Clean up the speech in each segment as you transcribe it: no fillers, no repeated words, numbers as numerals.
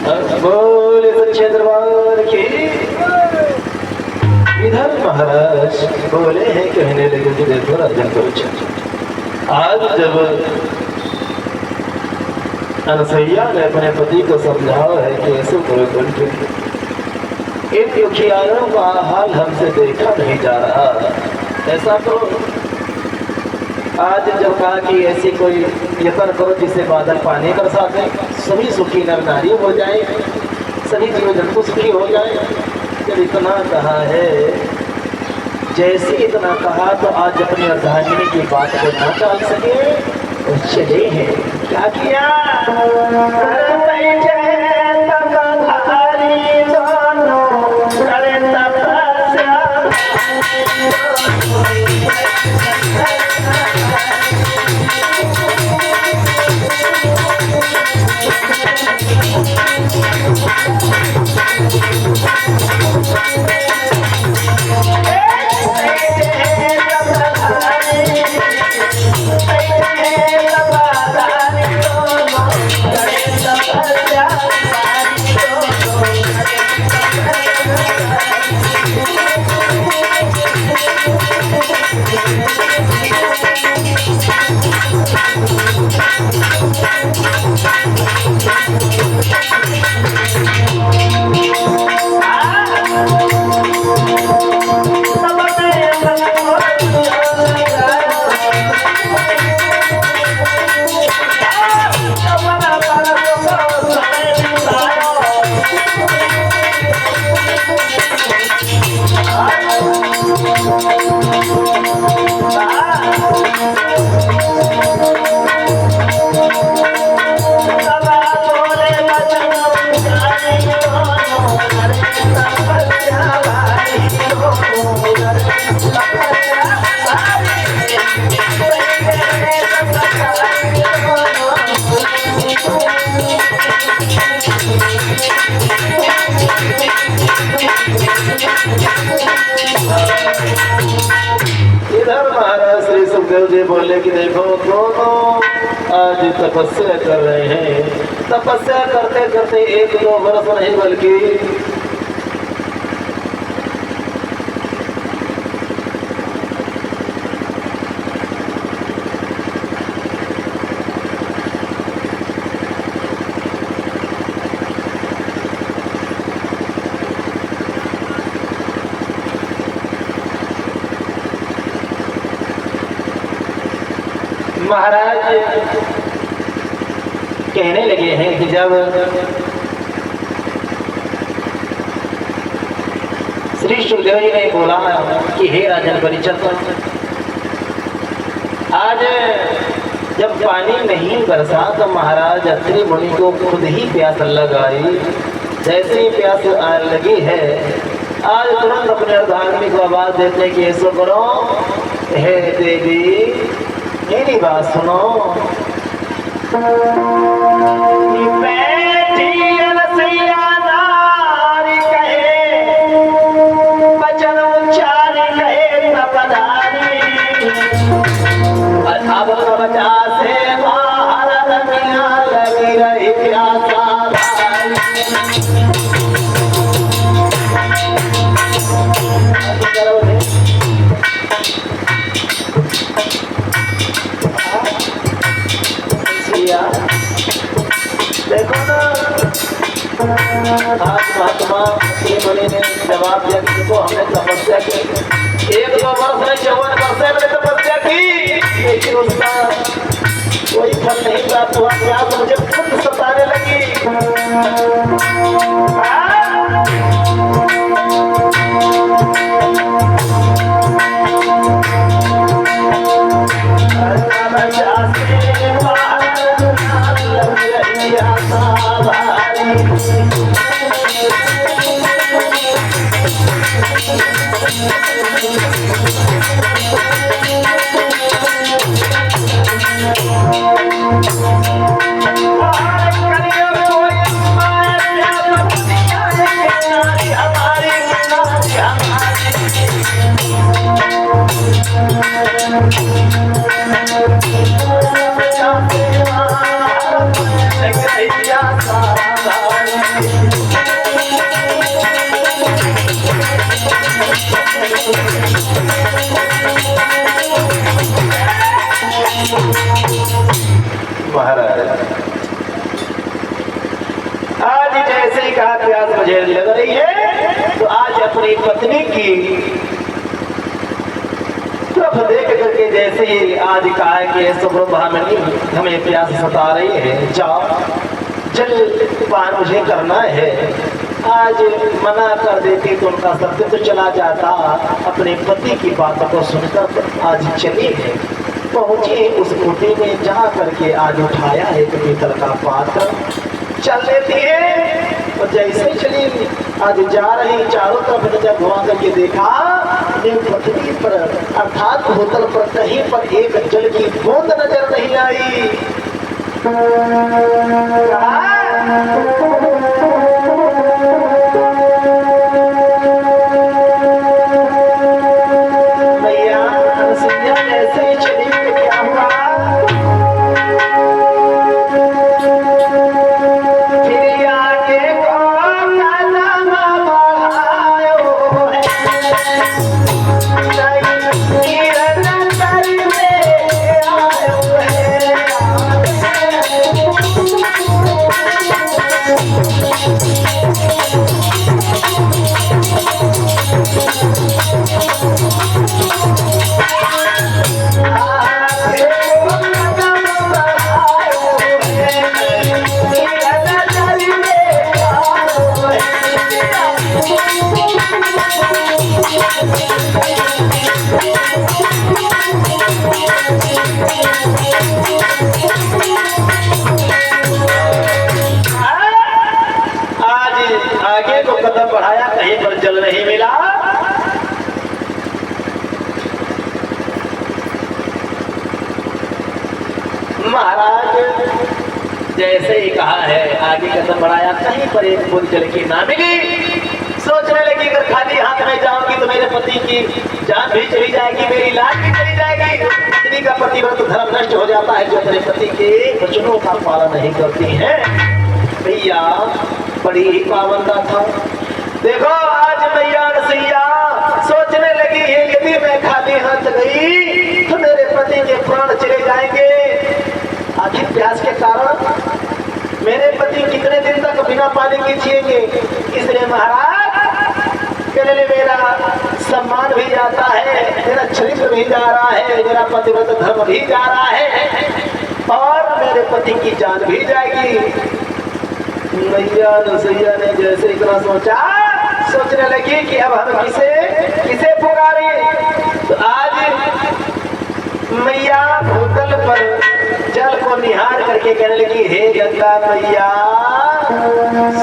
बोले सच्चे दरबार की। इधर महाराज बोले हैं, कहने लगे कि देखो राजन को आज जब अनसैया ने अपने पति को समझाया है कि ऐसे करो करके इन दुखियारों का हाल हमसे देखा नहीं जा रहा, ऐसा तो आज जब कहा कि ऐसी कोई यत्न करो जिससे बादल पानी बरसा दे, सभी सुखी नर नारी हो जाए, सभी जीव जंतु सुखी हो जाए। जब इतना कहा है, जैसे इतना कहा तो आज अपनी अर्धांगिनी की बात को न टाल सके और चले हैं। क्या किया? इधर महाराज श्री सुखदेव जी बोले कि देखो दोनों आज तपस्या कर रहे हैं, तपस्या करते करते 1-2 वर्ष नहीं बल्कि महाराज कहने लगे हैं कि जब श्री सुखदेव जी ने बोला कि हे राजन परिचर, आज जब पानी नहीं बरसा तो महाराज अत्रि मुनि को खुद ही प्यास लगाई। जैसे ही प्यास लगी है, आज तुरंत अपने अर्धांगिनी को आवाज देते कि ऐसा करो, हे देवी मेरी बात सुनो। बैठी रसैया नारी कहे, बचन उच्चार कहे न पधारी, अब बचा से बाहर रमिया लगी रही प्यासा देखो ना, आज महात्मा मुनि ने जवाब दिया कि देखो हमने तपस्या की 1-2 वर्ष में 54 वर्ष मैंने तपस्या की, लेकिन उसका कोई फल नहीं प्राप्त हुआ। प्यास मुझे खुद सताने लगी। कहा प्यास मुझे लग रही है, तो आज अपनी पत्नी की तरफ देख करके जैसे ही आज कहा कि सुब्रभामणी हमें प्यास सता रही है, जाओ जल पान मुझे करना है। आज मना कर देती तो उनका सत्य तो चला जाता। अपने पति की बात को सुनकर आज चली है, पहुंची उस कुटी में, जहाँ करके आज उठाया है एक पीतल का पात्र, चल लेती है। और जैसे चली आज जा रही, चारों तरफ नजर घुमा करके देखा, अपनी पत्नी पर अर्थात बोतल पर कहीं पर एक जल की बूंद नजर नहीं आई। मैया ऐसे चली, क्या हुआ? फिर आगे को कदम बढ़ायो आगे को कदम बढ़ाया, कहीं पर जल नहीं मिला। महाराज जैसे ही कहा है, आगे कदम बढ़ाया, कहीं पर एक बूंद जल की ना मिली। सोचने लगी अगर खाली हाथ में जाऊंगी तो मेरे पति की जान भी चली जाएगी, मेरी लाज भी चली जाएगी। पत्नी का पतिव्रत धर्म नष्ट हो जाता है जो अपने पति के वचनों का पालन नहीं करती है। भैया बड़ी ही पाबंदा था। देखो आज मैया नसैया सोचने लगी है, यदि मैं खाली हाथ गई तो मेरे पति के प्राण चले जाएंगे। आखिर प्यास के कारण मेरे पति कितने दिन तक बिना पानी के जिएंगे। इसलिए महाराज कहने मेरा सम्मान भी जाता है, मेरा चरित्र भी जा रहा है, मेरा पतिव्रत धर्म भी जा रहा है और मेरे पति की जान भी जाएगी। मैया नसैया ने जैसे इतना सोचा, सोचने लगी कि अब हम किसे पुकारे। तो आज मैया भूतल पर जल को निहार करके कहने लगी, हे गंगा मैया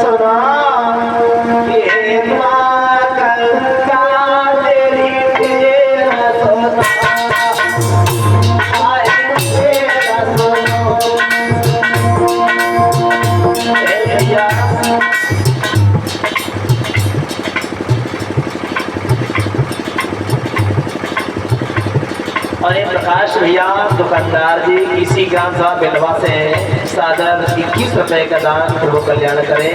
सुना, हे माँ गंगा तेरी तेरा सुना, अरे प्रकाश भैया दुकानदार जी इसी ग्राम सभा बेलवा से सादर 21 रुपए का दान प्रभु कल्याण करें।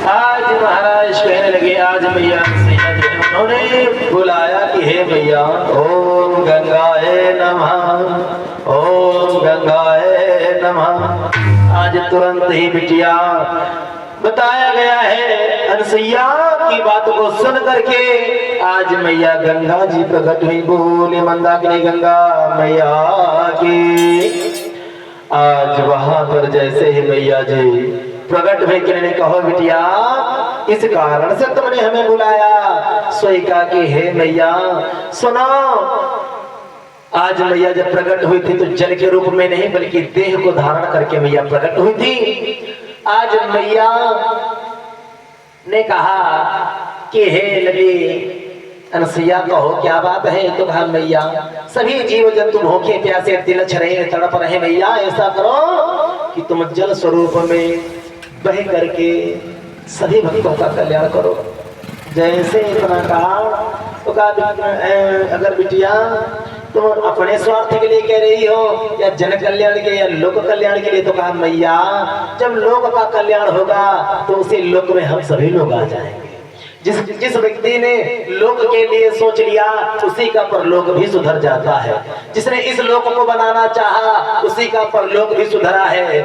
आज महाराज कहने लगे, आज मैया उन्होंने बुलाया कि हे मैया ओम गंगाए नमः, ओम गंगाए नमः। आज तुरंत ही बिटिया बताया गया है, अनसैया की बात को सुन करके आज मैया गंगा जी प्रकट हुई। बोले मंदाकिनी गंगा मैया की। आज वहां पर जैसे ही मैया जी प्रकट हुए कि ने कहो बिटिया इस कारण से तुमने हमें बुलाया। सोई का कि हे मैया सुनो, आज मैया जब प्रकट हुई थी तो जल के रूप में नहीं बल्कि देह को धारण करके मैया प्रकट हुई थी। आज मैया ने कहा कि हे लगे अनसुईया कहो क्या बात है। तो कहा मैया सभी जीव जंतु भूखे प्यासे तिलछ रहे तड़प रहे, मैया ऐसा करो कि तुम जल स्वरूप में बह करके सभी भक्तों का कल्याण करो। जैसे इतना कहा तो कहा अगर बिटिया तुम अपने स्वार्थ के लिए कह रही हो या जन कल्याण के या लोक कल्याण के लिए, तो कहा मैया जब लोक का कल्याण होगा तो उसी लोक में हम सभी लोग आ जाएंगे। जिस व्यक्ति ने लोक के लिए सोच लिया उसी का परलोक भी सुधर जाता है। जिसने इस लोक को बनाना चाहा उसी का परलोक भी सुधरा है।